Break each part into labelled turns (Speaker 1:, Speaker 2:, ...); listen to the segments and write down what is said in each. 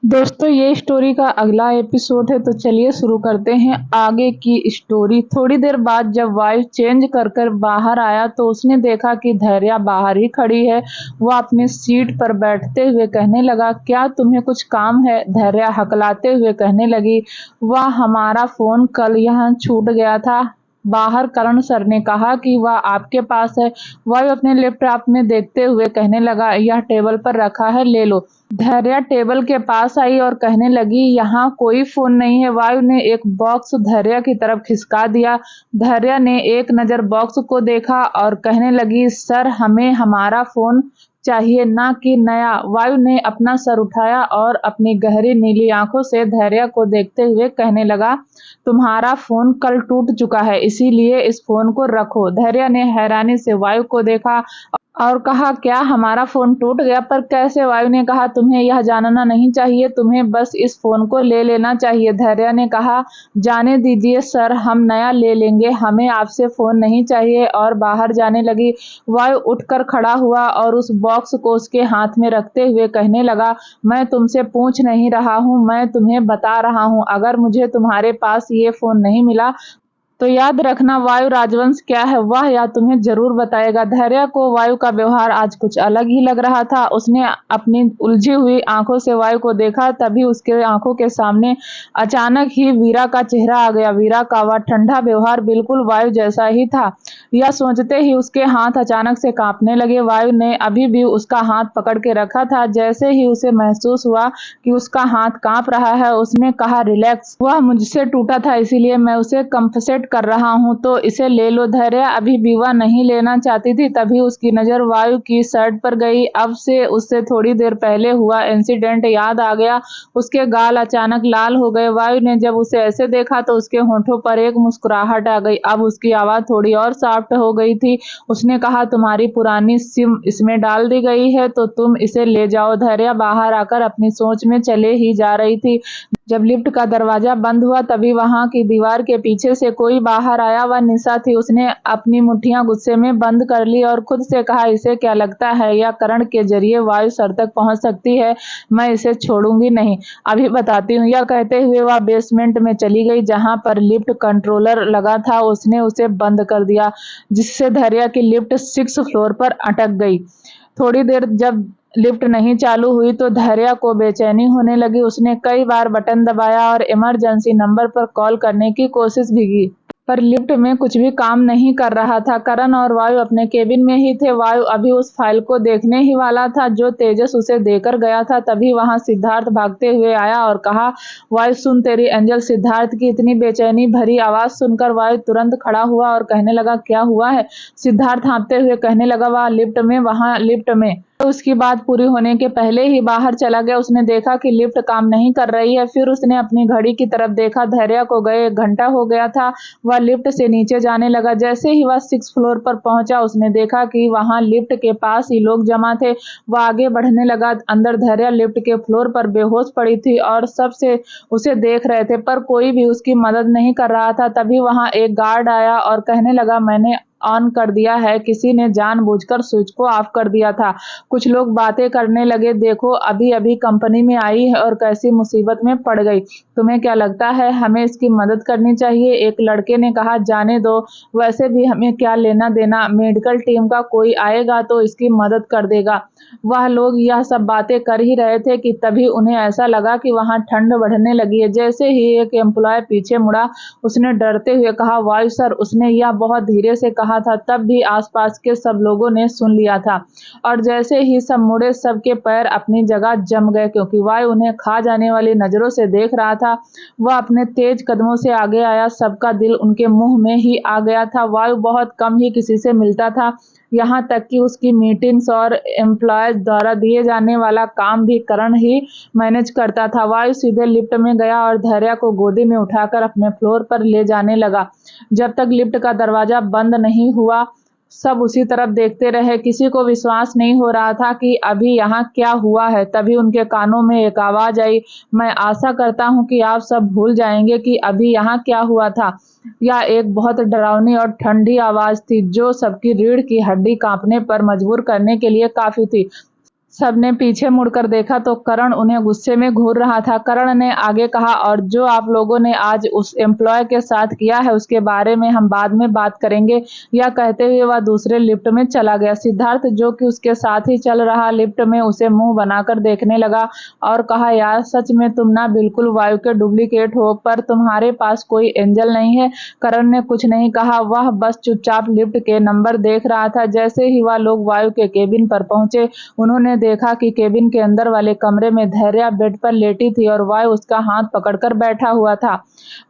Speaker 1: दोस्तों ये स्टोरी का अगला एपिसोड है, तो चलिए शुरू करते हैं आगे की स्टोरी। थोड़ी देर बाद जब वायु चेंज कर कर बाहर आया तो उसने देखा कि धैर्या बाहर ही खड़ी है। वह अपनी सीट पर बैठते हुए कहने लगा, क्या तुम्हें कुछ काम है? धैर्या हकलाते हुए कहने लगी, वह हमारा फोन कल यहाँ छूट गया था। बाहर करण सर ने कहा कि वह आपके पास है। वायु अपने लैपटॉप में देखते हुए कहने लगा, यह टेबल पर रखा है, ले लो। धैर्या टेबल के पास आई और कहने लगी, यहाँ कोई फोन नहीं है। वायु ने एक बॉक्स धैर्या की तरफ खिसका दिया। धैर्या ने एक नजर बॉक्स को देखा और कहने लगी, सर हमें हमारा फोन चाहिए, ना कि नया। वायु ने अपना सर उठाया और अपनी गहरी नीली आंखों से धैर्या को देखते हुए कहने लगा, तुम्हारा फोन कल टूट चुका है, इसीलिए इस फोन को रखो। धैर्या ने हैरानी से वायु को देखा और कहा, क्या हमारा फोन टूट गया? पर कैसे? वायु ने कहा, तुम्हें यह जानना नहीं चाहिए, तुम्हें बस इस फोन को ले लेना चाहिए। धैर्या ने कहा, जाने दीजिए सर, हम नया ले लेंगे, हमें आपसे फोन नहीं चाहिए, और बाहर जाने लगी। वायु उठकर खड़ा हुआ और उस बॉक्स को उसके हाथ में रखते हुए कहने लगा, मैं तुमसे पूछ नहीं रहा हूँ, मैं तुम्हें बता रहा हूँ, अगर मुझे तुम्हारे पास ये फोन नहीं मिला तो याद रखना वायु राजवंश क्या है वह या तुम्हें जरूर बताएगा। धैर्या को वायु का व्यवहार आज कुछ अलग ही लग रहा था। उसने अपनी उलझी हुई आंखों से वायु को देखा, तभी उसके आंखों के सामने अचानक ही वीरा का चेहरा आ गया। वीरा का वह ठंडा व्यवहार बिल्कुल वायु जैसा ही था। यह सोचते ही उसके हाथ अचानक से कांपने लगे। वायु ने अभी भी उसका हाथ पकड़ के रखा था। जैसे ही उसे महसूस हुआ कि उसका हाथ कांप रहा है, उसने कहा, रिलैक्स, वह मुझसे टूटा था, इसीलिए मैं उसे कंपनसेट कर रहा हूँ, तो इसे ले लो। धैर्या अभी भी वह नहीं लेना चाहती थी, तभी उसकी नजर वायु की शर्ट पर गई। अब से उससे थोड़ी देर पहले हुआ इंसिडेंट याद आ गया। उसके गाल अचानक लाल हो गए। वायु ने जब उसे ऐसे देखा तो उसके होठों पर एक मुस्कुराहट आ गई। अब उसकी आवाज थोड़ी और सॉफ्ट हो गई थी। उसने कहा, तुम्हारी पुरानी सिम इसमें डाल दी गई है, तो तुम इसे ले जाओ। धैर्या बाहर आकर अपनी सोच में चले ही जा रही थी। जब लिफ्ट का दरवाजा बंद हुआ तभी वहां की दीवार के पीछे से कोई बाहर आया। वह निशा थी। उसने अपनी मुट्ठियां गुस्से में बंद कर ली और खुद से कहा, इसे क्या लगता है या करण के जरिए वायु सर तक पहुंच सकती है? मैं इसे छोड़ूंगी नहीं, अभी बताती हूँ। यह कहते हुए वह बेसमेंट में चली गई जहां पर लिफ्ट कंट्रोलर लगा था। उसने उसे बंद कर दिया, जिससे धैर्या की लिफ्ट 6 फ्लोर पर अटक गई। थोड़ी देर जब लिफ्ट नहीं चालू हुई तो धैर्या को बेचैनी होने लगी। उसने कई बार बटन दबाया और इमरजेंसी नंबर पर कॉल करने की कोशिश भी की, पर लिफ्ट में कुछ भी काम नहीं कर रहा था। करण और वायु अपने केबिन में ही थे। वायु अभी उस फाइल को देखने ही वाला था जो तेजस उसे देकर गया था, तभी वहां सिद्धार्थ भागते हुए आया और कहा, वायु सुन तेरी एंजल। सिद्धार्थ की इतनी बेचैनी भरी आवाज सुनकर वायु तुरंत खड़ा हुआ और कहने लगा, क्या हुआ है? सिद्धार्थ हाँफते हुए कहने लगा, वह लिफ्ट में, वहां लिफ्ट में। उसकी बात पूरी होने के पहले ही बाहर चला गया। उसने देखा कि लिफ्ट काम नहीं कर रही है। फिर उसने अपनी घड़ी की तरफ देखा। धैर्या को गए 1 घंटा हो गया था। वह लिफ्ट से नीचे जाने लगा। जैसे ही वह 6 फ्लोर पर पहुंचा, उसने देखा कि वहां लिफ्ट के पास ही लोग जमा थे। वह आगे बढ़ने लगा। अंदर धैर्या लिफ्ट के फ्लोर पर बेहोश पड़ी थी और सबसे उसे देख रहे थे, पर कोई भी उसकी मदद नहीं कर रहा था। तभी वहां एक गार्ड आया और कहने लगा, मैंने ऑन कर दिया है, किसी ने जानबूझकर स्विच को ऑफ कर दिया था। कुछ लोग बातें करने लगे, देखो अभी अभी कंपनी में आई है और कैसी मुसीबत में पड़ गई। तुम्हें क्या लगता है हमें इसकी मदद करनी चाहिए? एक लड़के ने कहा, जाने दो, वैसे भी हमें क्या लेना देना, मेडिकल टीम का कोई आएगा तो इसकी मदद कर देगा। वह लोग यह सब बातें कर ही रहे थे कि तभी उन्हें ऐसा लगा कि वहां ठंड बढ़ने लगी है। जैसे ही एक एम्प्लॉय पीछे मुड़ा, उसने डरते हुए कहा, वायु सर। उसने यह बहुत धीरे से कहा था, तब भी आसपास के सब लोगों ने सुन लिया था। और जैसे ही सब मुड़े, सबके पैर अपनी जगह जम गए, क्योंकि वायु उन्हें खा जाने वाली नजरों से देख रहा था। वह अपने तेज कदमों से आगे आया। सबका दिल उनके मुंह में ही आ गया था। वायु बहुत कम ही किसी से मिलता था, यहाँ तक कि उसकी मीटिंग्स और एम्प्लॉयज द्वारा दिए जाने वाला काम भी करण ही मैनेज करता था। वायु सीधे लिफ्ट में गया और धैर्या को गोदी में उठाकर अपने फ्लोर पर ले जाने लगा। जब तक लिफ्ट का दरवाजा बंद नहीं हुआ, सब उसी तरफ देखते रहे। किसी को विश्वास नहीं हो रहा था कि अभी यहाँ क्या हुआ है। तभी उनके कानों में एक आवाज आई, मैं आशा करता हूँ कि आप सब भूल जाएंगे कि अभी यहाँ क्या हुआ था। यह एक बहुत डरावनी और ठंडी आवाज थी जो सबकी रीढ़ की हड्डी कांपने पर मजबूर करने के लिए काफी थी। सबने पीछे मुड़कर देखा तो करण उन्हें गुस्से में घूर रहा था। करण ने आगे कहा, और जो आप लोगों ने आज उस एम्प्लॉय के साथ किया है उसके बारे में हम बाद में बात करेंगे। यह कहते हुए वह दूसरे लिफ्ट में चला गया। सिद्धार्थ जो कि उसके साथ ही चल रहा लिफ्ट में उसे मुंह बनाकर देखने लगा और कहा, यार सच में तुम ना बिल्कुल वायु के डुप्लीकेट हो, पर तुम्हारे पास कोई एंजल नहीं है। करण ने कुछ नहीं कहा, वह बस चुपचाप लिफ्ट के नंबर देख रहा था। जैसे ही वह लोग वायु के केबिन पर पहुंचे उन्होंने देखा कि केबिन के अंदर वाले कमरे में धैर्या बेड पर लेटी थी और वायु उसका हाथ पकड़कर बैठा हुआ था।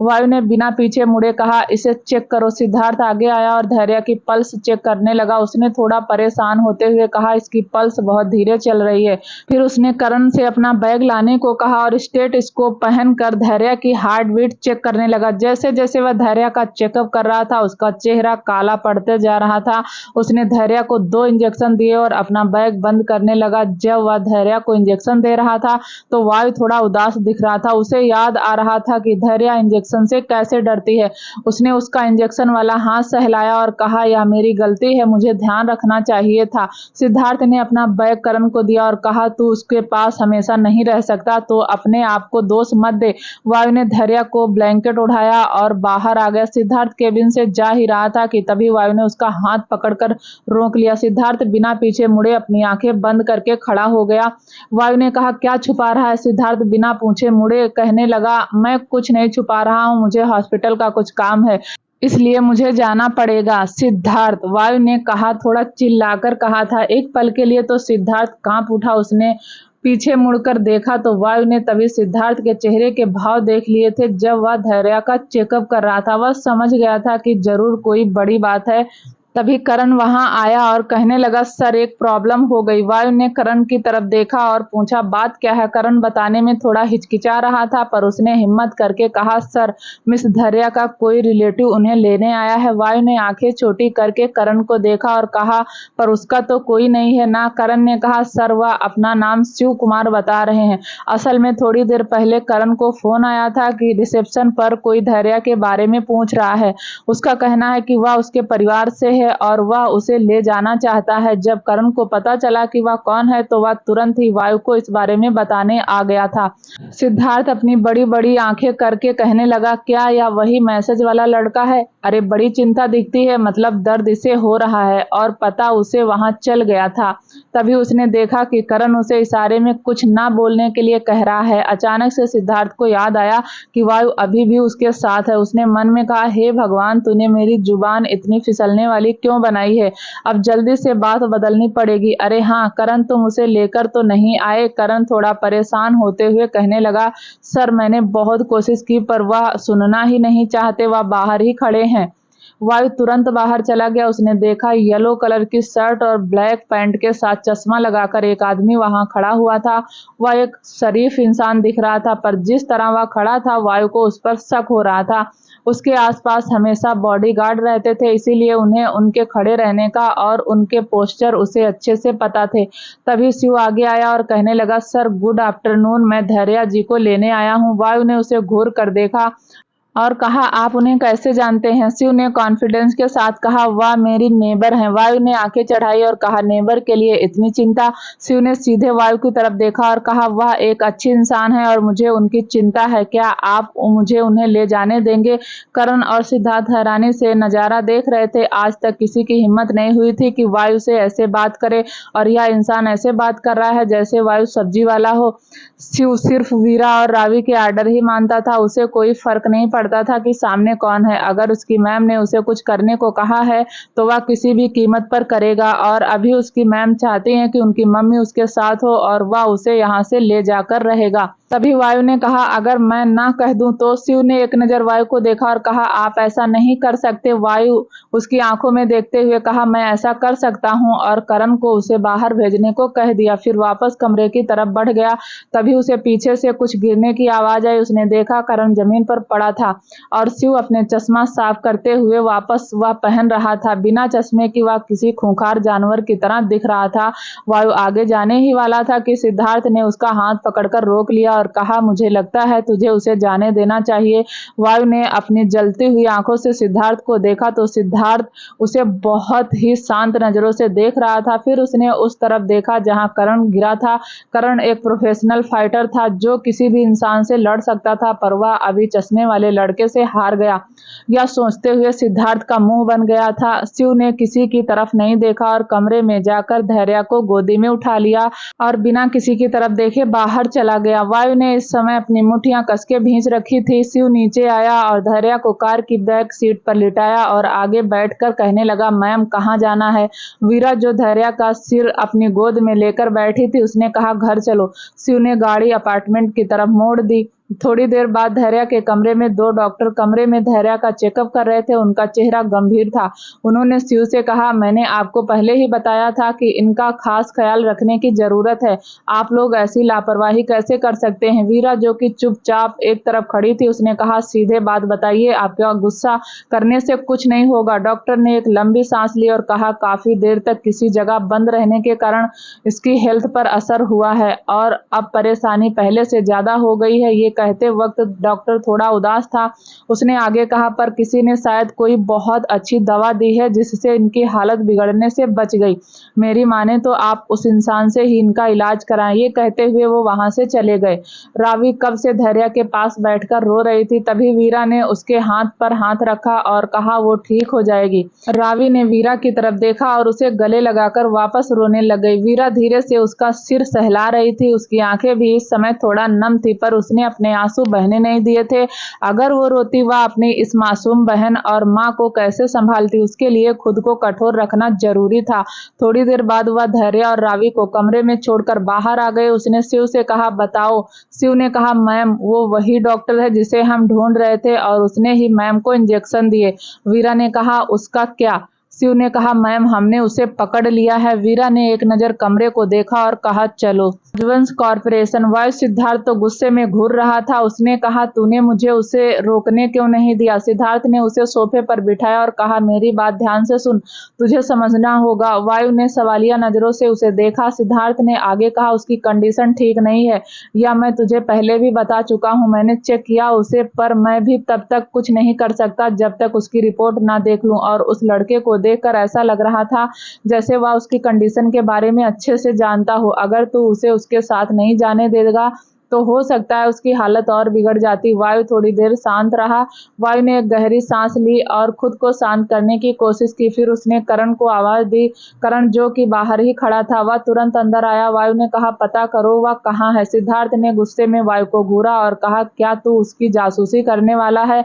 Speaker 1: वायु ने बिना पीछे मुड़े कहा, इसे चेक करो। सिद्धार्थ आगे आया और धैर्या की पल्स चेक करने लगा। उसने थोड़ा परेशान होते हुए कहा, इसकी पल्स बहुत धीरे चल रही है। फिर उसने करण से अपना बैग लाने को कहा और स्टेथोस्कोप पहनकर धैर्या की हार्ट बीट चेक करने लगा। जैसे जैसे वह धैर्या का चेकअप कर रहा था उसका चेहरा काला पड़ते जा रहा था। उसने धैर्या को 2 इंजेक्शन दिए और अपना बैग बंद करने लगा। जब वह धैर्या को इंजेक्शन दे रहा था तो वायु थोड़ा उदास दिख रहा था। उसे याद आ रहा था कि धैर्या इंजेक्शन से कैसे डरती है। उसने उसका इंजेक्शन वाला हाथ सहलाया और कहा, यह मेरी गलती है, मुझे ध्यान रखना चाहिए था। सिद्धार्थ ने अपना बैग करण को दिया और कहा, तू उसके पास हमेशा नहीं रह सकता, तो अपने आप को दोष मत दे। वायु ने धैर्या को ब्लैंकेट उठाया और बाहर आ गया। सिद्धार्थ केबिन से जा ही रहा था कि तभी वायु ने उसका हाथ पकड़कर रोक लिया। सिद्धार्थ बिना पीछे मुड़े अपनी आंखें बंद करके खड़ा हो गया। वायु ने कहा, क्या छुपा रहा है? सिद्धार्थ बिना पूछे मुड़े कहने लगा, मैं कुछ नहीं छुपा रहा हूं, मुझे हॉस्पिटल का कुछ काम है, इसलिए मुझे जाना पड़ेगा। सिद्धार्थ, वायु ने कहा, थोड़ा चिल्लाकर कहा था। एक पल के लिए तो सिद्धार्थ कांप उठा। उसने पीछे मुड़कर देखा तो वायु ने तभी सिद्धार्थ के चेहरे के भाव देख लिए थे। जब वह धैर्या का चेकअप कर रहा था वह समझ गया था कि जरूर कोई बड़ी बात है। तभी करण वहां आया और कहने लगा, सर एक प्रॉब्लम हो गई। वायु ने करण की तरफ देखा और पूछा, बात क्या है? करण बताने में थोड़ा हिचकिचा रहा था पर उसने हिम्मत करके कहा, सर मिस धैर्या का कोई रिलेटिव उन्हें लेने आया है। वायु ने आंखें छोटी करके करण को देखा और कहा, पर उसका तो कोई नहीं है ना? करण ने कहा, सर वह अपना नाम शिव कुमार बता रहे हैं। असल में थोड़ी देर पहले करण को फोन आया था कि रिसेप्शन पर कोई धैर्या के बारे में पूछ रहा है। उसका कहना है कि वह उसके परिवार से है और वह उसे ले जाना चाहता है। जब करण को पता चला कि वह कौन है तो वह तुरंत ही वायु को इस बारे में बताने आ गया था। सिद्धार्थ अपनी बड़ी बड़ी आंखें करके कहने लगा, क्या यह वही मैसेज वाला लड़का है? अरे बड़ी चिंता दिखती है, मतलब दर्द इसे हो रहा है। और पता उसे वहां चल गया था। तभी उसने देखा कि करण उसे इशारे में कुछ ना बोलने के लिए कह रहा है। अचानक से सिद्धार्थ को याद आया कि वायु अभी भी उसके साथ है। उसने मन में कहा, हे भगवान, तूने मेरी जुबान इतनी फिसलने वाली क्यों बनाई है? अब जल्दी से बात बदलनी पड़ेगी। अरे हाँ करण, तुम उसे लेकर तो नहीं आए? करण थोड़ा परेशान होते हुए कहने लगा, सर मैंने बहुत कोशिश की पर वह सुनना ही नहीं चाहते, वह बाहर ही खड़े हैं। वायु तुरंत बाहर चला गया। उसने देखा येलो कलर की शर्ट और ब्लैक पैंट के साथ चश्मा लगाकर एक आदमी वहां खड़ा हुआ था। वह एक शरीफ इंसान दिख रहा था पर जिस तरह वह खड़ा था वायु को उस पर शक हो रहा था। उसके आसपास हमेशा बॉडीगार्ड रहते थे, इसीलिए उन्हें उनके खड़े रहने का और उनके पोस्चर उसे अच्छे से पता थे। तभी शिव आगे आया और कहने लगा, सर गुड आफ्टरनून, मैं धैर्या जी को लेने आया हूँ। वायु ने उसे घूर कर देखा और कहा, आप उन्हें कैसे जानते हैं? शिव ने कॉन्फिडेंस के साथ कहा, वह मेरी नेबर हैं। वायु ने आंखें चढ़ाई और कहा, नेबर के लिए इतनी चिंता? शिव ने सीधे वायु की तरफ देखा और कहा, वह एक अच्छी इंसान है और मुझे उनकी चिंता है। क्या आप मुझे उन्हें ले जाने देंगे? करण और सिद्धार्थ हैरानी से नजारा देख रहे थे। आज तक किसी की हिम्मत नहीं हुई थी कि वायु से ऐसे बात करे और यह इंसान ऐसे बात कर रहा है जैसे वायु सब्जी वाला हो। शिव सिर्फ वीरा और रावी के आर्डर ही मानता था। उसे कोई फर्क नहीं पड़ता था कि सामने कौन है। अगर उसकी मैम ने उसे कुछ करने को कहा है तो वह किसी भी कीमत पर करेगा। और अभी उसकी मैम चाहती हैं कि उनकी मम्मी उसके साथ हो और वह उसे यहाँ से ले जाकर रहेगा। तभी वायु ने कहा, अगर मैं ना कह दूं तो? शिव ने एक नजर वायु को देखा और कहा, आप ऐसा नहीं कर सकते। वायु उसकी आंखों में देखते हुए कहा, मैं ऐसा कर सकता हूं। और करण को उसे बाहर भेजने को कह दिया। फिर वापस कमरे की तरफ बढ़ गया। तभी उसे पीछे से कुछ गिरने की आवाज आई। उसने देखा करण जमीन पर पड़ा था। और शिव अपने चश्मा साफ करते हुए वापस वह पहन रहा था। बिना चश्मे की वह किसी खूंखार जानवर की तरह दिख रहा था। वायु आगे जाने ही वाला था कि सिद्धार्थ ने उसका हाथ पकड़कर रोक लिया और कहा, मुझे लगता है तुझे उसे जाने देना चाहिए। वायु ने अपनी जलती हुई आंखों से सिद्धार्थ को देखा तो सिद्धार्थ उसे बहुत ही शांत नजरों से देख रहा था। फिर उसने उस तरफ देखा जहां करण गिरा था। करण एक प्रोफेशनल फाइटर था जो किसी भी इंसान से लड़ सकता था, पर वह अभी चश्मे वाले लड़के से हार गया। यह सोचते हुए सिद्धार्थ का मुंह बन गया था। शिव ने किसी की तरफ नहीं देखा और कमरे में जाकर धैर्या को गोदी में उठा लिया और बिना किसी की तरफ देखे बाहर चला गया। वायु ने इस समय अपनी मुट्ठियां कसके भींच रखी थी। शिव नीचे आया और धैर्या को कार की बैक सीट पर लिटाया और आगे बैठकर कहने लगा, मैम कहाँ जाना है? वीरा जो धैर्या का सिर अपनी गोद में लेकर बैठी थी उसने कहा, घर चलो। शिव ने गाड़ी अपार्टमेंट की तरफ मोड़ दी। थोड़ी देर बाद धैर्या के कमरे में दो डॉक्टर कमरे में धैर्या का चेकअप कर रहे थे। उनका चेहरा गंभीर था। उन्होंने शिव से कहा, मैंने आपको पहले ही बताया था कि इनका खास ख्याल रखने की जरूरत है। आप लोग ऐसी लापरवाही कैसे कर सकते हैं? वीरा जो कि चुपचाप एक तरफ खड़ी थी उसने कहा, सीधे बात बताइए, आपका गुस्सा करने से कुछ नहीं होगा। डॉक्टर ने एक लंबी सांस ली और कहा, काफी देर तक किसी जगह बंद रहने के कारण इसकी हेल्थ पर असर हुआ है और अब परेशानी पहले से ज्यादा हो गई है। ये कहते वक्त डॉक्टर थोड़ा उदास था। उसने आगे कहा, पर किसी ने शायद कोई बहुत अच्छी दवा दी है जिससे इनकी हालत बिगड़ने से बच गई। मेरी माने तो आप उस इंसान से ही इनका इलाज कराएं। ये कहते हुए वो वहां से चले गए। रावी कब से धैर्या के पास बैठकर रो रही थी। तभी वीरा ने उसके हाथ पर हाथ रखा और कहा, वो ठीक हो जाएगी। रावी ने वीरा की तरफ देखा और उसे गले लगाकर वापस रोने लग गई। वीरा धीरे से उसका सिर सहला रही थी। उसकी आंखें भी इस समय थोड़ा नम थी, पर उसने अपने आंसू बहने नहीं दिए थे। अगर वो रोती वह अपनी इस मासूम बहन और माँ को कैसे संभालती? उसके लिए खुद को कठोर रखना जरूरी था। थोड़ी देर बाद वह धैर्या और रावी को कमरे में छोड़कर बाहर आ गए। उसने शिव से कहा, बताओ। शिव ने कहा, मैम वो वही डॉक्टर है जिसे हम ढूंढ रहे थे और उसने ही मैम को इंजेक्शन दिए। वीरा ने कहा, उसका क्या? शिव ने कहा, मैम हमने उसे पकड़ लिया है। वीरा ने एक नजर कमरे को देखा और कहा, चलो। राजवंश कॉर्पोरेशन। वायु सिद्धार्थ तो गुस्से में घूर रहा था। उसने कहा, तूने मुझे उसे रोकने क्यों नहीं दिया? सिद्धार्थ ने उसे सोफे पर बिठाया और कहा, मेरी बात ध्यान से सुन, तुझे समझना होगा। वायु ने सवालिया नजरों से उसे देखा। सिद्धार्थ ने आगे कहा, उसकी कंडीशन ठीक नहीं है, यह मैं तुझे पहले भी बता चुका हूँ। मैंने चेक किया उसे, पर मैं भी तब तक कुछ नहीं कर सकता जब तक उसकी रिपोर्ट ना देख लूं। और उस लड़के को देखकर ऐसा लग रहा था जैसे वह उसकी कंडीशन के बारे में अच्छे से जानता हो। अगर तू उसे उसके साथ नहीं जाने देगा तो हो सकता है उसकी हालत और बिगड़ जाती। वायु थोड़ी देर शांत रहा। वायु ने एक गहरी सांस ली और खुद को शांत करने की कोशिश की। फिर उसने करण को आवाज दी। करण जो कि बाहर ही खड़ा था वह तुरंत अंदर आया। वायु ने कहा, पता करो वह कहाँ है। सिद्धार्थ ने गुस्से में वायु को घूरा और कहा, क्या तू उसकी जासूसी करने वाला है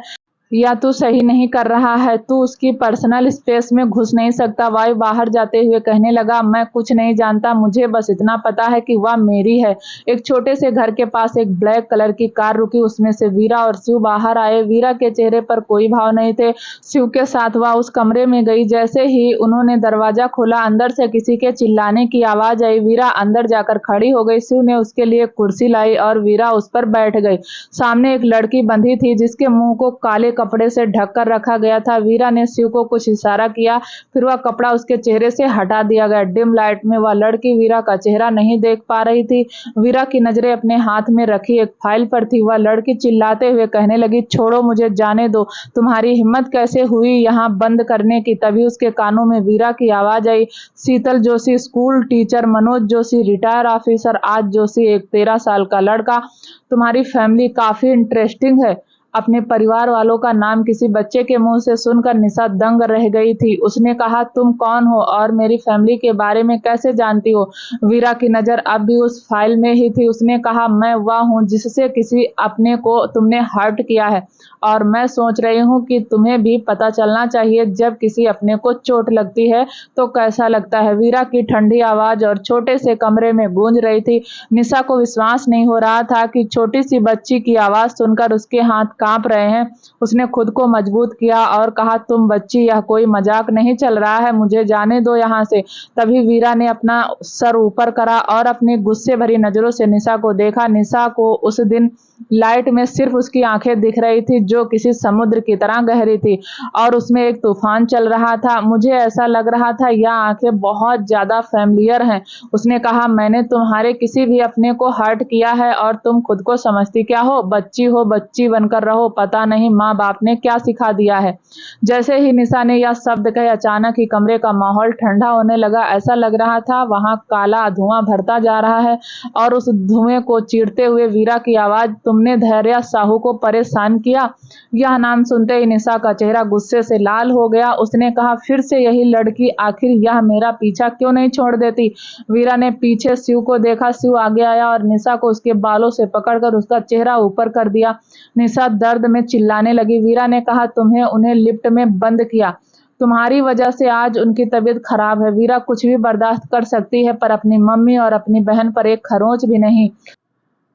Speaker 1: या तू सही नहीं कर रहा है? तू उसकी पर्सनल स्पेस में घुस नहीं सकता। वायु बाहर जाते हुए कहने लगा, मैं कुछ नहीं जानता, मुझे बस इतना पता है कि वह मेरी है। एक छोटे से घर के पास एक ब्लैक कलर की कार रुकी। उसमें से वीरा और शिव बाहर आए। वीरा के चेहरे पर कोई भाव नहीं थे। शिव के साथ वह उस कमरे में गई। जैसे ही उन्होंने दरवाजा खोला अंदर से किसी के चिल्लाने की आवाज आई। वीरा अंदर जाकर खड़ी हो गई। शिव ने उसके लिए कुर्सी लाई और वीरा उस पर बैठ गई। सामने एक लड़की बंधी थी जिसके मुंह को काले कपड़े से ढककर रखा गया था। वीरा ने शिव को कुछ इशारा किया, फिर वह कपड़ा उसके चेहरे से हटा दिया गया। डिम लाइट में वह लड़की वीरा का चेहरा नहीं देख पा रही थी। वीरा की नजरें अपने हाथ में रखी एक फाइल पर थी। वह लड़की चिल्लाते हुए कहने लगी, छोड़ो मुझे, जाने दो, तुम्हारी हिम्मत कैसे हुई यहाँ बंद करने की? तभी उसके कानों में वीरा की आवाज आई, Sheetal Joshi school teacher, Manoj Joshi retire officer, आज जोशी एक 13 साल का लड़का। तुम्हारी फैमिली काफी इंटरेस्टिंग है। अपने परिवार वालों का नाम किसी बच्चे के मुंह से सुनकर निशा दंग रह गई थी। उसने कहा, तुम कौन हो और मेरी फैमिली के बारे में कैसे जानती हो? वीरा की नजर अब भी उस फाइल में ही थी। उसने कहा, मैं वह हूँ जिससे किसी अपने को तुमने हर्ट किया है और मैं सोच रही हूँ कि तुम्हें भी पता चलना चाहिए जब किसी अपने को चोट लगती है तो कैसा लगता है। वीरा की ठंडी आवाज और छोटे से कमरे में गूंज रही थी। निशा को विश्वास नहीं हो रहा था कि छोटी सी बच्ची की आवाज सुनकर उसके हाथ कांप रहे हैं। उसने खुद को मजबूत किया और कहा, तुम बच्ची, यह कोई मजाक नहीं चल रहा है, मुझे जाने दो यहाँ से। तभी वीरा ने अपना सर ऊपर करा और अपनी गुस्से भरी नजरों से निशा को देखा। निशा को उस दिन लाइट में सिर्फ उसकी आंखें दिख रही थी जो किसी समुद्र की तरह गहरी थी और उसमें एक तूफान चल रहा था। मुझे ऐसा लग रहा था यह आंखें बहुत ज्यादा फैमिलियर हैं। उसने कहा, मैंने तुम्हारे किसी भी अपने को हर्ट किया है और तुम खुद को समझती क्या हो? बच्ची बनकर रहो। पता नहीं माँ बाप ने क्या सिखा दिया है। जैसे ही निशा ने यह शब्द कहे अचानक ही कमरे का माहौल ठंडा होने लगा। ऐसा लग रहा था वहां काला धुआं भरता जा रहा है और उस धुएं को चीरते हुए वीरा की आवाज, तुमने धैर्य साहू को परेशान किया। यह नाम सुनते ही निशा का चेहरा गुस्से से लाल हो गया। उसने कहा, फिर से यही लड़की, आखिर यह मेरा पीछा क्यों नहीं छोड़ देती? वीरा ने पीछे शिव को देखा। शिव आगे आया और निशा को उसके बालों से पकड़कर उसका चेहरा ऊपर कर दिया। निशा दर्द में चिल्लाने लगी। वीरा ने कहा, तुम्हें उन्हें लिफ्ट में बंद किया, तुम्हारी वजह से आज उनकी तबीयत खराब है। वीरा कुछ भी बर्दाश्त कर सकती है पर अपनी मम्मी और अपनी बहन पर एक खरोंच भी नहीं।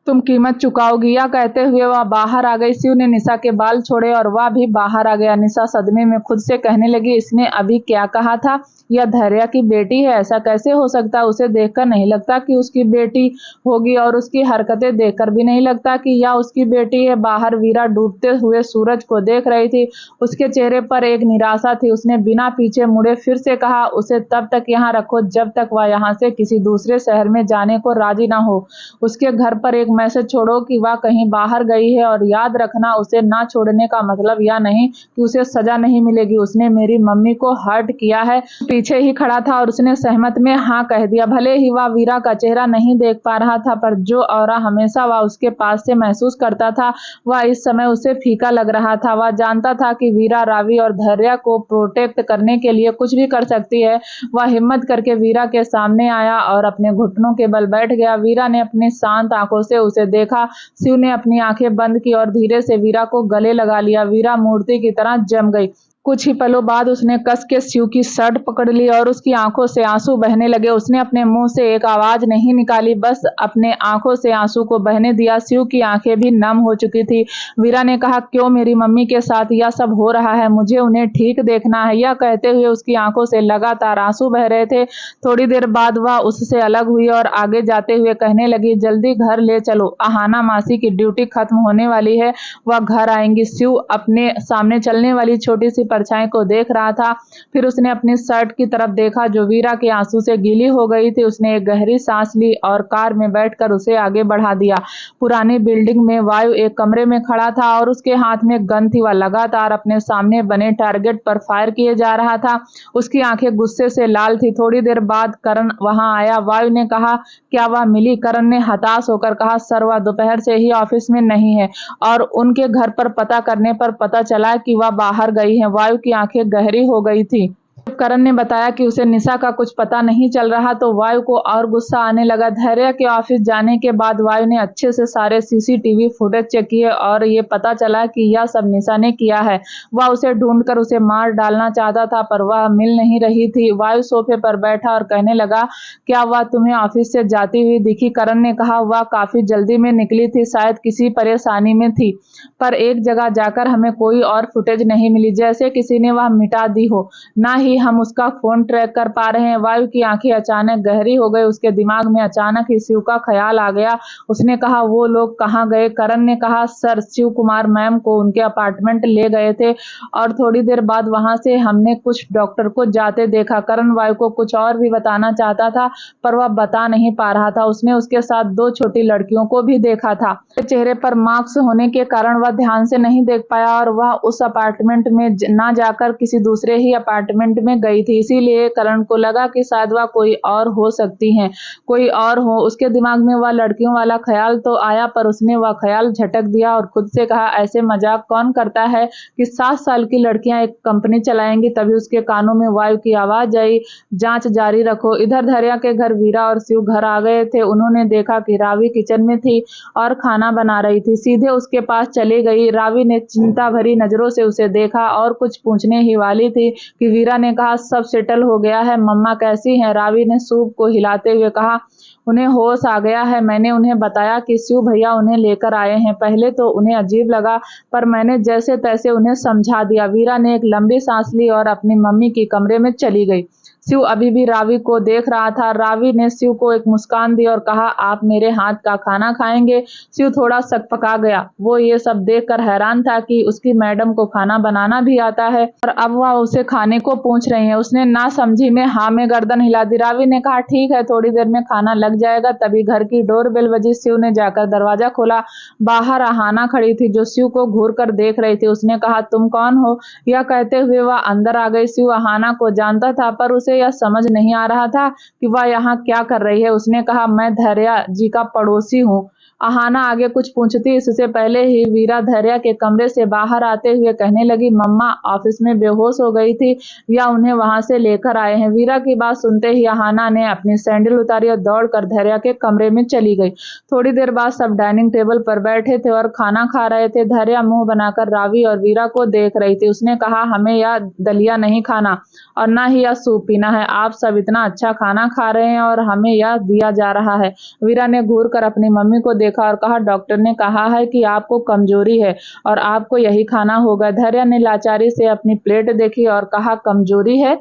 Speaker 1: तुम कीमत चुकाओगी। यह कहते हुए वह बाहर आ गई। शिव ने निशा के बाल छोड़े और वह भी बाहर आ गया। निशा सदमे में खुद से कहने लगी, इसने अभी क्या कहा था? यह धैर्य की बेटी है, ऐसा कैसे हो सकता? उसे देखकर नहीं लगता कि उसकी बेटी होगी और उसकी हरकतें देखकर भी नहीं लगता कि यह उसकी बेटी है। बाहर वीरा डूबते हुए सूरज को देख रही थी। उसके चेहरे पर एक निराशा थी। उसने बिना पीछे मुड़े फिर से कहा, उसे तब तक यहाँ रखो जब तक वह यहाँ से किसी दूसरे शहर में जाने को राजी ना हो। उसके घर पर एक मैसेज छोड़ो कि वह कहीं बाहर गई है और याद रखना, उसे ना छोड़ने का मतलब यह नहीं कि उसे सजा नहीं मिलेगी। उसने मेरी मम्मी को हर्ट किया है। पीछे ही खड़ा था और उसने सहमत में हाँ कह दिया। भले ही वह वीरा का चेहरा नहीं देख पा रहा था पर जो ऑरा हमेशा वह उसके पास से महसूस करता था वह इस समय उसे फीका लग रहा था। वह जानता था कि वीरा रावी और धैर्य को प्रोटेक्ट करने के लिए कुछ भी कर सकती है। वह हिम्मत करके वीरा के सामने आया और अपने घुटनों के बल बैठ गया। वीरा ने अपनी शांत आंखों से उसे देखा। शिव ने अपनी आंखें बंद की और धीरे से वीरा को गले लगा लिया। वीरा मूर्ति की तरह जम गई। कुछ ही पलों बाद उसने कस के शिव की शर्ट पकड़ ली और उसकी आंखों से आंसू बहने लगे। उसने अपने मुंह से एक आवाज नहीं निकाली, बस अपने आंखों से आंसू को बहने दिया। शिव की आंखें भी नम हो चुकी थी। वीरा ने कहा, क्यों मेरी मम्मी के साथ यह सब हो रहा है? मुझे उन्हें ठीक देखना है। यह कहते हुए उसकी आंखों से लगातार आंसू बह रहे थे। थोड़ी देर बाद वह उससे अलग हुई और आगे जाते हुए कहने लगी, जल्दी घर ले चलो, अहाना मासी की ड्यूटी खत्म होने वाली है, वह घर आएंगी। शिव अपने सामने चलने वाली छोटी सी परछाई को देख रहा था। फिर उसने अपनी शर्ट की तरफ देखा जो वीरा के आंसू से गीली हो गई थी। उसने एक गहरी सांस ली और कार में बैठकर उसे आगे बढ़ा दिया। पुरानी बिल्डिंग में वायु एक कमरे में खड़ा था और उसके हाथ में गन थी। वह लगातार अपने सामने बने टारगेट पर फायर किए जा रहा था। उसकी आंखें गुस्से से लाल थी। थोड़ी देर बाद करण वहां आया। वायु ने कहा, क्या वह मिली? करण ने हताश होकर कहा, सर वह दोपहर से ही ऑफिस में नहीं है और उनके घर पर पता करने पर पता चला कि वह बाहर गई है। वायु की आंखें गहरी हो गई थी। जब करण ने बताया कि उसे निशा का कुछ पता नहीं चल रहा तो वायु को और गुस्सा आने लगा। धैर्य के ऑफिस जाने के बाद वायु ने अच्छे से सारे सीसीटीवी फुटेज चेक किए और ये पता चला कि यह सब निशा ने किया है। वह उसे ढूंढकर उसे मार डालना चाहता था पर वह मिल नहीं रही थी। वायु सोफे पर बैठा और कहने लगा, क्या वह तुम्हें ऑफिस से जाती हुई दिखी? करण ने कहा, वह काफी जल्दी में निकली थी, शायद किसी परेशानी में थी, पर एक जगह जाकर हमें कोई और फुटेज नहीं मिली, जैसे किसी ने वह मिटा दी हो। ना ही हम उसका फोन ट्रैक कर पा रहे हैं। वायु की आंखें अचानक गहरी हो गई। उसके दिमाग में अचानक ही शिव का ख्याल आ गया। उसने कहा, वो लोग कहाँ गए? करण ने कहा, सर शिव कुमार मैम को उनके अपार्टमेंट ले गए थे और थोड़ी देर बाद वहां से हमने कुछ डॉक्टर को जाते देखा। करण वायु को कुछ और भी बताना चाहता था पर वह बता नहीं पा रहा था। उसने उसके साथ दो छोटी लड़कियों को भी देखा था। चेहरे पर मार्क्स होने के कारण वह ध्यान से नहीं देख पाया और वह उस अपार्टमेंट में ना जाकर किसी दूसरे ही अपार्टमेंट में गई थी। इसीलिए करण को लगा कि शायद वह कोई और हो सकती हैं, कोई और हो। उसके दिमाग में वह लड़कियों वाला ख्याल तो आया पर उसने वह ख्याल झटक दिया और खुद से कहा, ऐसे मजाक कौन करता है कि 7 साल की लड़कियां एक कंपनी चलाएंगी? तभी उसके कानों में वायु की आवाज आई, जांच जारी रखो। इधर धैर्य के घर वीरा और शिव घर आ गए थे। उन्होंने देखा कि रावी किचन में थी और खाना बना रही थी। सीधे उसके पास चली गई। रावी ने चिंता भरी नजरों से उसे देखा और कुछ पूछने ही वाली थी कि वीरा ने कहा, सब सेटल हो गया है, मम्मा कैसी हैं? रावी ने सूप को हिलाते हुए कहा, उन्हें होश आ गया है। मैंने उन्हें बताया कि शिव भैया उन्हें लेकर आए हैं। पहले तो उन्हें अजीब लगा पर मैंने जैसे तैसे उन्हें समझा दिया। वीरा ने एक लंबी सांस ली और अपनी मम्मी की कमरे में चली गई। शिव अभी भी रावी को देख रहा था। रावी ने शिव को एक मुस्कान दी और कहा, आप मेरे हाथ का खाना खाएंगे? शिव थोड़ा सकपका गया। वो ये सब देखकर हैरान था कि उसकी मैडम को खाना बनाना भी आता है और अब वह उसे खाने को पूछ रही है। उसने ना समझी में हाँ में गर्दन हिला दी। रावी ने कहा, ठीक है, थोड़ी देर में खाना लग जाएगा। तभी घर की डोरबेल बजी। शिव ने जाकर दरवाजा खोला। बाहर अहाना खड़ी थी, जो शिव को घूर कर देख रही थी। उसने कहा, तुम कौन हो? यह कहते हुए वह अंदर आ गई। शिव अहाना को जानता था, पर उसे यह समझ नहीं आ रहा था कि वह यहाँ क्या कर रही है। उसने कहा, मैं धैर्या जी का पड़ोसी हूँ। अहाना आगे कुछ पूछती इससे पहले ही वीरा धैर्या के कमरे से बाहर आते हुए कहने लगी, मम्मा ऑफिस में बेहोश हो गई थी या उन्हें वहां से लेकर आए हैं। वीरा की बात सुनते ही अहाना ने अपनी सैंडल उतारी और दौड़कर धैर्या के कमरे में चली गई। थोड़ी देर बाद सब डाइनिंग टेबल पर बैठे थे और खाना खा रहे थे। धैर्या मुंह बनाकर रावी और वीरा को देख रही थी। उसने कहा, हमें यह दलिया नहीं खाना और ना ही यह सूप पीना है। आप सब इतना अच्छा खाना खा रहे हैं और हमें यह दिया जा रहा है। वीरा ने घूर कर अपनी मम्मी को देखा और कहा, डॉक्टर ने कहा है कि आपको कमजोरी है और आपको यही खाना होगा। धैर्या ने लाचारी से अपनी प्लेट देखी और कहा, कमजोरी है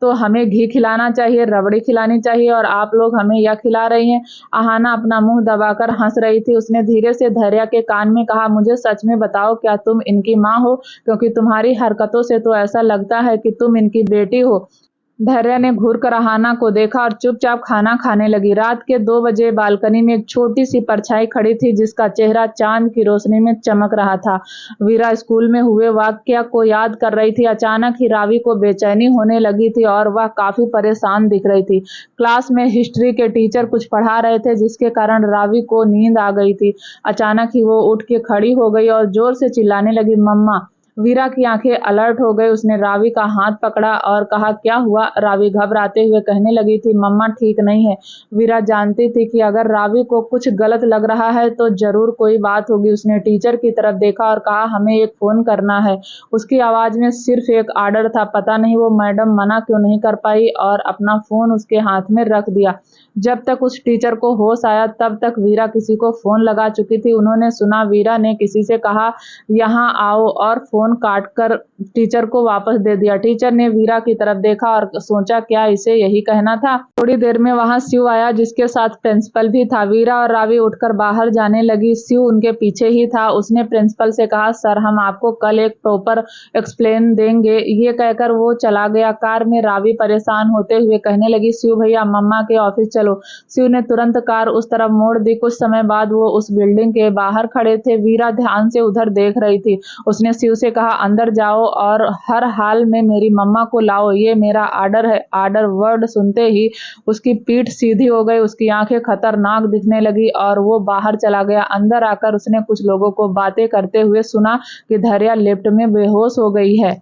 Speaker 1: तो हमें घी खिलाना चाहिए, रबड़ी खिलानी चाहिए और आप लोग हमें यह खिला रही हैं। अहाना अपना मुंह दबाकर हंस रही थी। उसने धीरे से धैर्या के कान में कहा, मुझे सच में बताओ, क्या तुम इनकी माँ हो? क्योंकि तुम्हारी हरकतों से तो ऐसा लगता है कि तुम इनकी बेटी हो। धैर्या ने घूरकर अहाना को देखा और चुपचाप खाना खाने लगी। रात के 2 बजे बालकनी में एक छोटी सी परछाई खड़ी थी, जिसका चेहरा चांद की रोशनी में चमक रहा था। वीरा स्कूल में हुए वाकया को याद कर रही थी। अचानक ही रावी को बेचैनी होने लगी थी और वह काफी परेशान दिख रही थी। क्लास में हिस्ट्री के टीचर कुछ पढ़ा रहे थे, जिसके कारण रावी को नींद आ गई थी। अचानक ही वो उठ के खड़ी हो गई और जोर से चिल्लाने लगी, मम्मा! वीरा की आंखें अलर्ट हो गई। उसने रावी का हाथ पकड़ा और कहा, क्या हुआ? रावी घबराते हुए कहने लगी थी, मम्मा ठीक नहीं है। वीरा जानती थी कि अगर रावी को कुछ गलत लग रहा है तो जरूर कोई बात होगी। उसने टीचर की तरफ देखा और कहा, हमें एक फोन करना है। उसकी आवाज में सिर्फ एक आर्डर था। पता नहीं वो मैडम मना क्यों नहीं कर पाई और अपना फोन उसके हाथ में रख दिया। जब तक उस टीचर को होश आया तब तक वीरा किसी को फोन लगा चुकी थी। उन्होंने सुना वीरा ने किसी से कहा, यहाँ आओ, और फोन काटकर टीचर को वापस दे दिया। टीचर ने वीरा की तरफ देखा और सोचा, क्या इसे यही कहना था? थोड़ी देर में वहां शिव आया, जिसके साथ प्रिंसिपल भी था। वीरा और रावी उठकर बाहर जाने लगी। शिव उनके पीछे ही था। उसने प्रिंसिपल से कहा, सर हम आपको कल एक प्रॉपर एक्सप्लेन देंगे। ये कहकर वो चला गया। कार में रावी परेशान होते हुए कहने लगी, शिव भैया मम्मा के ऑफिस चलो। शिव ने तुरंत कार उस तरफ मोड़ दी। कुछ समय बाद वो उस बिल्डिंग के बाहर खड़े थे। वीरा ध्यान से उधर देख रही थी। उसने शिव से कहा, अंदर जाओ और हर हाल में मेरी मम्मा को लाओ, ये मेरा आर्डर है। आर्डर वर्ड सुनते ही उसकी पीठ सीधी हो गई, उसकी आंखें खतरनाक दिखने लगी और वो बाहर चला गया। अंदर आकर उसने कुछ लोगों को बातें करते हुए सुना कि धैर्या लिफ्ट में बेहोश हो गई है।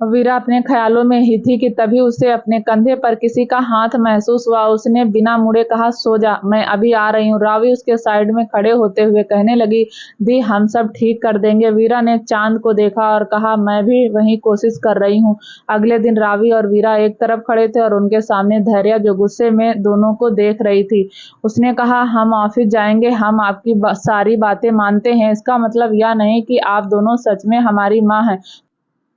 Speaker 1: वीरा अपने ख्यालों में ही थी कि तभी उसे अपने कंधे पर किसी का हाथ महसूस हुआ। उसने बिना मुड़े कहा, सो जा, मैं अभी आ रही हूँ। रावी उसके साइड में खड़े होते हुए कहने लगी, दी हम सब ठीक कर देंगे। वीरा ने चांद को देखा और कहा, मैं भी वही कोशिश कर रही हूँ। अगले दिन रावी और वीरा एक तरफ खड़े थे और उनके सामने धैर्या, जो गुस्से में दोनों को देख रही थी। उसने कहा, हम ऑफिस जाएंगे, हम आपकी सारी बातें मानते हैं। इसका मतलब यह नहीं कि आप दोनों सच में हमारी माँ हैं,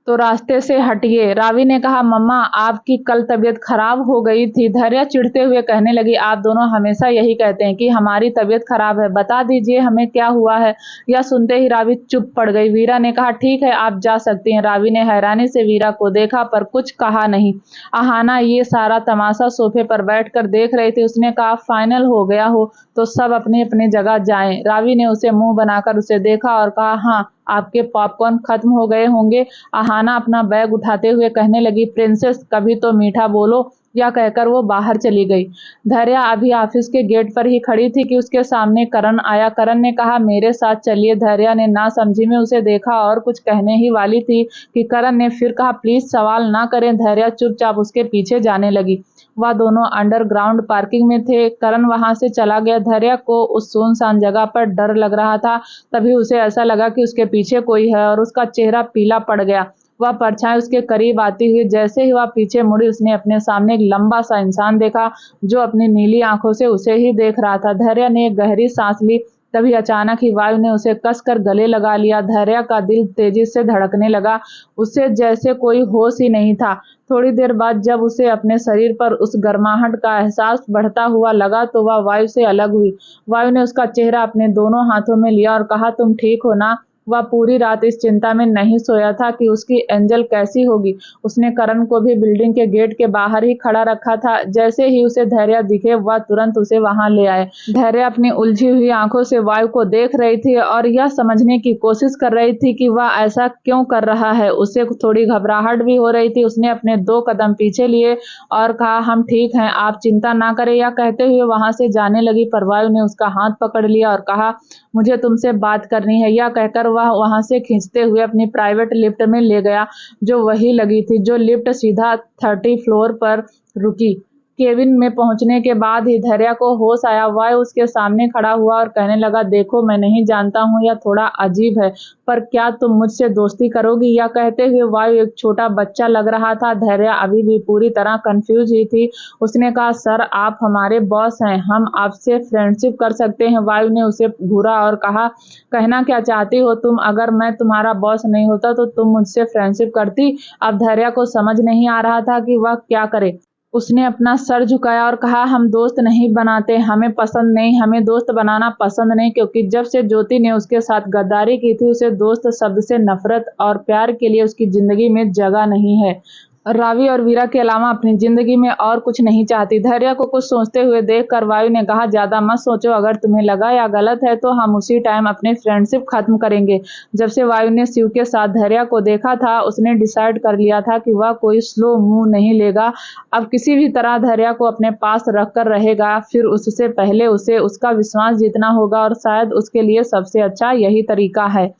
Speaker 1: तो रास्ते से हटिए। रावी ने कहा, मम्मा आपकी कल तबीयत खराब हो गई थी। धैर्या चिढ़ते हुए कहने लगी, आप दोनों हमेशा यही कहते हैं कि हमारी तबीयत खराब है, बता दीजिए हमें क्या हुआ है। यह सुनते ही रावी चुप पड़ गई। वीरा ने कहा, ठीक है आप जा सकती हैं। रावी ने हैरानी से वीरा को देखा पर कुछ कहा नहीं। अहाना ये सारा तमाशा सोफे पर बैठकर देख रही थी। उसने कहा, फाइनल हो गया हो तो सब अपनी अपनी जगह जाएं। रावी ने उसे मुंह बनाकर उसे देखा और कहा, हाँ आपके पॉपकॉर्न खत्म हो गए होंगे। अहाना अपना बैग उठाते हुए कहने लगी, प्रिंसेस कभी तो मीठा बोलो। यह कहकर वो बाहर चली गई। धैर्या अभी ऑफिस के गेट पर ही खड़ी थी कि उसके सामने करण आया। करण ने कहा, मेरे साथ चलिए। धैर्या ने ना समझी में उसे देखा और कुछ कहने ही वाली थी कि करण ने फिर कहा, प्लीज सवाल ना करें। धैर्या चुपचाप उसके पीछे जाने लगी। वह दोनों अंडरग्राउंड पार्किंग में थे। करण वहां से चला गया। धैर्या को उस सुनसान जगह पर डर लग रहा था। तभी उसे ऐसा लगा कि उसके पीछे कोई है और उसका चेहरा पीला पड़ गया। वह परछाई उसके करीब आती हुई जैसे ही वह पीछे मुड़ी, उसने अपने सामने एक लंबा सा इंसान देखा जो अपनी नीली आंखों से उसे ही देख रहा था। धैर्या ने एक गहरी सांस ली। तभी अचानक ही वायु ने उसे कसकर गले लगा लिया। धैर्य का दिल तेजी से धड़कने लगा, उसे जैसे कोई होश ही नहीं था। थोड़ी देर बाद जब उसे अपने शरीर पर उस गर्माहट का एहसास बढ़ता हुआ लगा तो वह वायु से अलग हुई। वायु ने उसका चेहरा अपने दोनों हाथों में लिया और कहा, तुम ठीक हो ना? वह पूरी रात इस चिंता में नहीं सोया था कि उसकी एंजल कैसी होगी। उसने करण को भी बिल्डिंग के गेट के बाहर ही खड़ा रखा था। जैसे ही उसे धैर्य दिखे वह तुरंत उसे वहां ले आए। धैर्य अपनी उलझी हुई आंखों से वायु को देख रही थी और यह समझने की कोशिश कर रही थी कि वह ऐसा क्यों कर रहा है। उसे थोड़ी घबराहट भी हो रही थी। उसने अपने 2 कदम पीछे लिए और कहा, हम ठीक हैं, आप चिंता ना करें। यह कहते हुए वहां से जाने लगी पर वायु ने उसका हाथ पकड़ लिया और कहा, मुझे तुमसे बात करनी है। यह कहकर वह वहां से खींचते हुए अपनी प्राइवेट लिफ्ट में ले गया, जो वही लगी थी। जो लिफ्ट सीधा 30 फ्लोर पर रुकी। केबिन में पहुंचने के बाद ही धैर्य को होश आया। वायु उसके सामने खड़ा हुआ और कहने लगा, देखो, मैं नहीं जानता हूं, यह थोड़ा अजीब है, पर क्या तुम मुझसे दोस्ती करोगी? यह कहते हुए वायु एक छोटा बच्चा लग रहा था। धैर्य अभी भी पूरी तरह कंफ्यूज ही थी। उसने कहा, सर, आप हमारे बॉस हैं, हम आपसे फ्रेंडशिप कर सकते हैं। वायु ने उसे घूरा और कहा, कहना क्या चाहती हो तुम? अगर मैं तुम्हारा बॉस नहीं होता तो तुम मुझसे फ्रेंडशिप करती? अब धैर्य को समझ नहीं आ रहा था कि वह क्या करे। उसने अपना सर झुकाया और कहा, हम दोस्त नहीं बनाते, हमें पसंद नहीं, हमें दोस्त बनाना पसंद नहीं, क्योंकि जब से ज्योति ने उसके साथ गद्दारी की थी उसे दोस्त शब्द से नफरत और प्यार के लिए उसकी जिंदगी में जगह नहीं है। रावी और वीरा के अलावा अपनी जिंदगी में और कुछ नहीं चाहती। धैर्य को कुछ सोचते हुए देखकर वायु ने कहा, ज्यादा मत सोचो, अगर तुम्हें लगा या गलत है तो हम उसी टाइम अपनी फ्रेंडशिप खत्म करेंगे। जब से वायु ने शिव के साथ धैर्य को देखा था उसने डिसाइड कर लिया था कि वह कोई स्लो मूव नहीं लेगा। अब किसी भी तरह धैर्य को अपने पास रखकर रहेगा। फिर उससे पहले उसे उसका विश्वास जीतना होगा और शायद उसके लिए सबसे अच्छा यही तरीका है।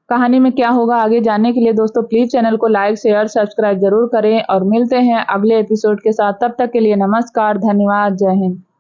Speaker 1: कहानी में क्या होगा आगे जानने के लिए दोस्तों प्लीज चैनल को लाइक, शेयर, सब्सक्राइब जरूर करें और मिलते हैं अगले एपिसोड के साथ। तब तक के लिए नमस्कार, धन्यवाद, जय हिंद।